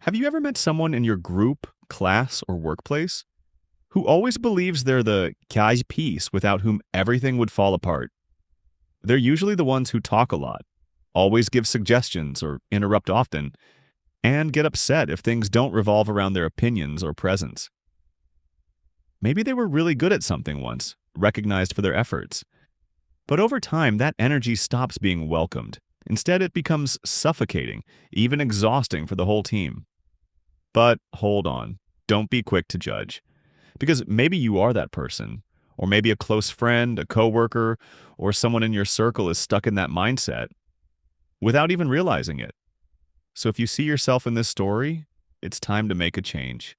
Have you ever met someone in your group, class, or workplace who always believes they're the guy's piece without whom everything would fall apart? They're usually the ones who talk a lot, always give suggestions or interrupt often, and get upset if things don't revolve around their opinions or presence. Maybe they were really good at something once, recognized for their efforts. But over time, that energy stops being welcomed. Instead, it becomes suffocating, even exhausting for the whole team. But hold on, don't be quick to judge. Because maybe you are that person, or maybe a close friend, a coworker, or someone in your circle is stuck in that mindset without even realizing it. So if you see yourself in this story, it's time to make a change.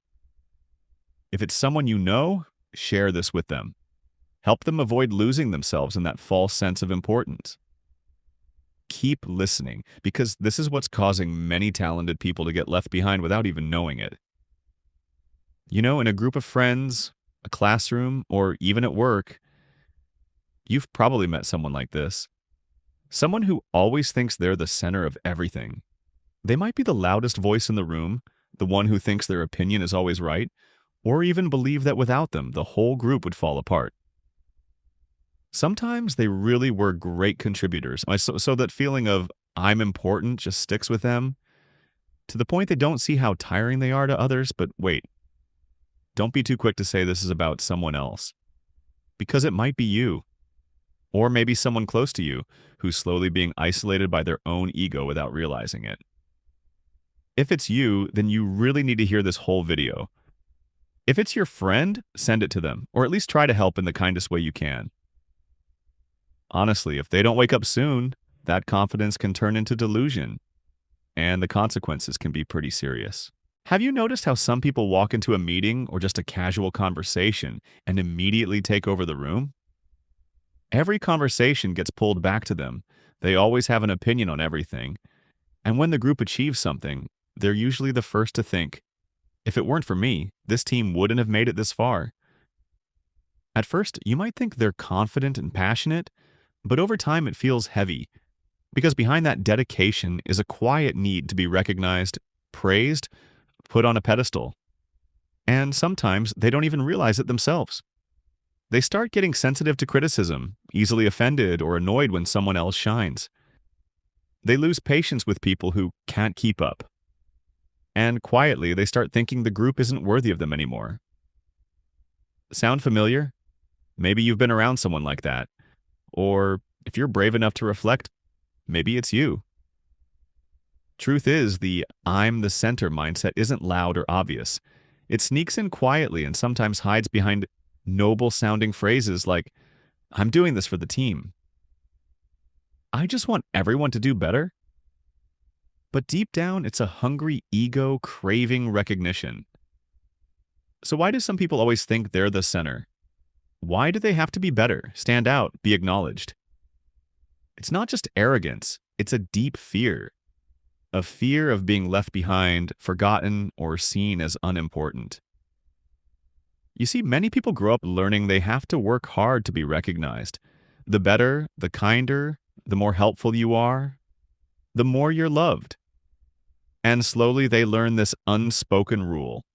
If it's someone you know, share this with them. Help them avoid losing themselves in that false sense of importance. Keep listening, because this is what's causing many talented people to get left behind without even knowing it. You know, in a group of friends, a classroom, or even at work, you've probably met someone like this. Someone who always thinks they're the center of everything. They might be the loudest voice in the room, the one who thinks their opinion is always right, or even believe that without them, the whole group would fall apart. Sometimes they really were great contributors, so that feeling of I'm important just sticks with them, to the point they don't see how tiring they are to others. But wait, don't be too quick to say this is about someone else, because it might be you, or maybe someone close to you who's slowly being isolated by their own ego without realizing it. If it's you, then you really need to hear this whole video. If it's your friend, send it to them, or at least try to help in the kindest way you can. Honestly, if they don't wake up soon, that confidence can turn into delusion, and the consequences can be pretty serious. Have you noticed how some people walk into a meeting or just a casual conversation and immediately take over the room? Every conversation gets pulled back to them. They always have an opinion on everything. And when the group achieves something, they're usually the first to think, if it weren't for me, this team wouldn't have made it this far. At first, you might think they're confident and passionate, but over time it feels heavy, because behind that dedication is a quiet need to be recognized, praised, put on a pedestal. And sometimes they don't even realize it themselves. They start getting sensitive to criticism, easily offended or annoyed when someone else shines. They lose patience with people who can't keep up. And quietly, they start thinking the group isn't worthy of them anymore. Sound familiar? Maybe you've been around someone like that. Or if you're brave enough to reflect, maybe it's you. Truth is, the I'm the center mindset isn't loud or obvious. It sneaks in quietly and sometimes hides behind noble-sounding phrases like, I'm doing this for the team. I just want everyone to do better. But deep down, it's a hungry ego craving recognition. So why do some people always think they're the center? Why do they have to be better, stand out, be acknowledged? It's not just arrogance, it's a deep fear. A fear of being left behind, forgotten, or seen as unimportant. You see, many people grow up learning they have to work hard to be recognized. The better, the kinder, the more helpful you are, the more you're loved. And slowly they learn this unspoken rule.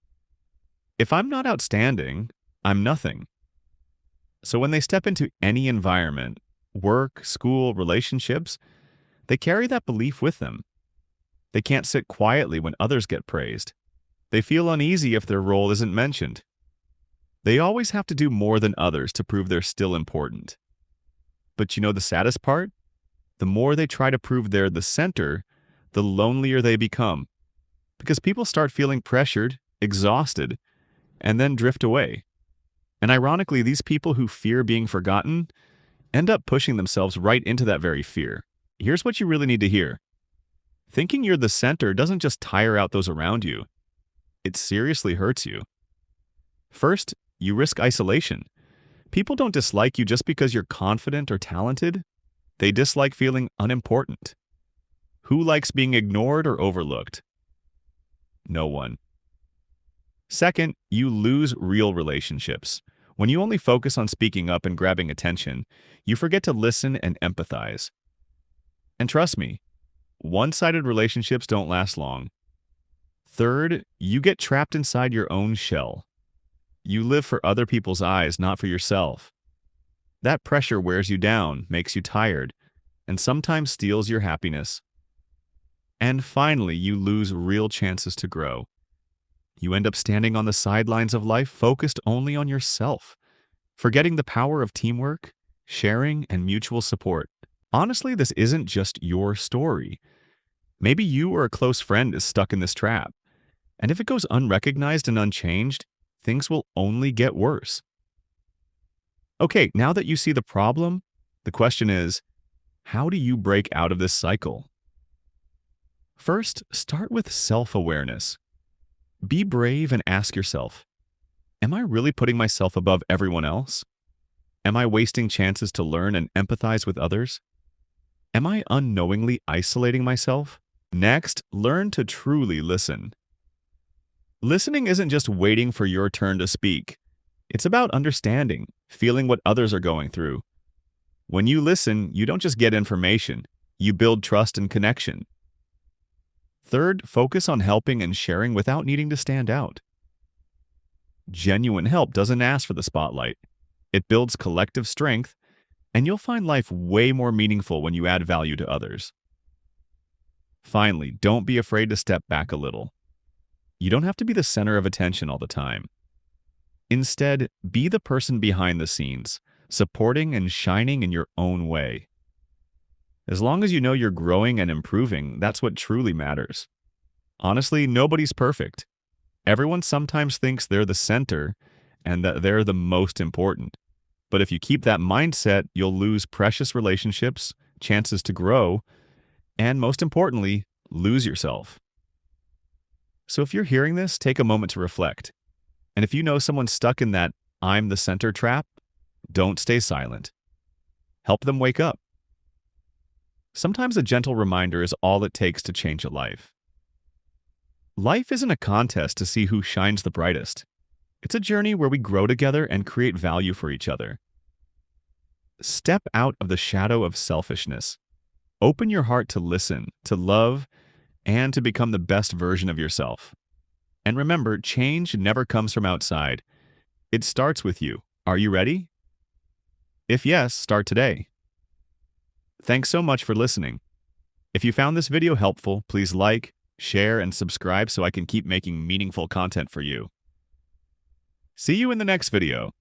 If I'm not outstanding, I'm nothing. So when they step into any environment, work, school, relationships, they carry that belief with them. They can't sit quietly when others get praised. They feel uneasy if their role isn't mentioned. They always have to do more than others to prove they're still important. But you know the saddest part? The more they try to prove they're the center, the lonelier they become. Because people start feeling pressured, exhausted, and then drift away. And ironically, these people who fear being forgotten end up pushing themselves right into that very fear. Here's what you really need to hear. Thinking you're the center doesn't just tire out those around you. It seriously hurts you. First, you risk isolation. People don't dislike you just because you're confident or talented. They dislike feeling unimportant. Who likes being ignored or overlooked? No one. Second, you lose real relationships. When you only focus on speaking up and grabbing attention, you forget to listen and empathize. And trust me, one-sided relationships don't last long. Third, you get trapped inside your own shell. You live for other people's eyes, not for yourself. That pressure wears you down, makes you tired, and sometimes steals your happiness. And finally, you lose real chances to grow. You end up standing on the sidelines of life, focused only on yourself, forgetting the power of teamwork, sharing, and mutual support. Honestly, this isn't just your story. Maybe you or a close friend is stuck in this trap. And if it goes unrecognized and unchanged, things will only get worse. Okay, now that you see the problem, the question is, how do you break out of this cycle? First, start with self-awareness. Be brave and ask yourself, am I really putting myself above everyone else? Am I wasting chances to learn and empathize with others? Am I unknowingly isolating myself? Next, learn to truly listen. Listening isn't just waiting for your turn to speak. It's about understanding, feeling what others are going through. When you listen, you don't just get information, you build trust and connection. Third, focus on helping and sharing without needing to stand out. Genuine help doesn't ask for the spotlight. It builds collective strength, and you'll find life way more meaningful when you add value to others. Finally, don't be afraid to step back a little. You don't have to be the center of attention all the time. Instead, be the person behind the scenes, supporting and shining in your own way. As long as you know you're growing and improving, that's what truly matters. Honestly, nobody's perfect. Everyone sometimes thinks they're the center and that they're the most important. But if you keep that mindset, you'll lose precious relationships, chances to grow, and most importantly, lose yourself. So if you're hearing this, take a moment to reflect. And if you know someone stuck in that "I'm the center" trap, don't stay silent. Help them wake up. Sometimes a gentle reminder is all it takes to change a life. Life isn't a contest to see who shines the brightest. It's a journey where we grow together and create value for each other. Step out of the shadow of selfishness. Open your heart to listen, to love, and to become the best version of yourself. And remember, change never comes from outside. It starts with you. Are you ready? If yes, start today. Thanks so much for listening. If you found this video helpful, please like, share, and subscribe so I can keep making meaningful content for you. See you in the next video.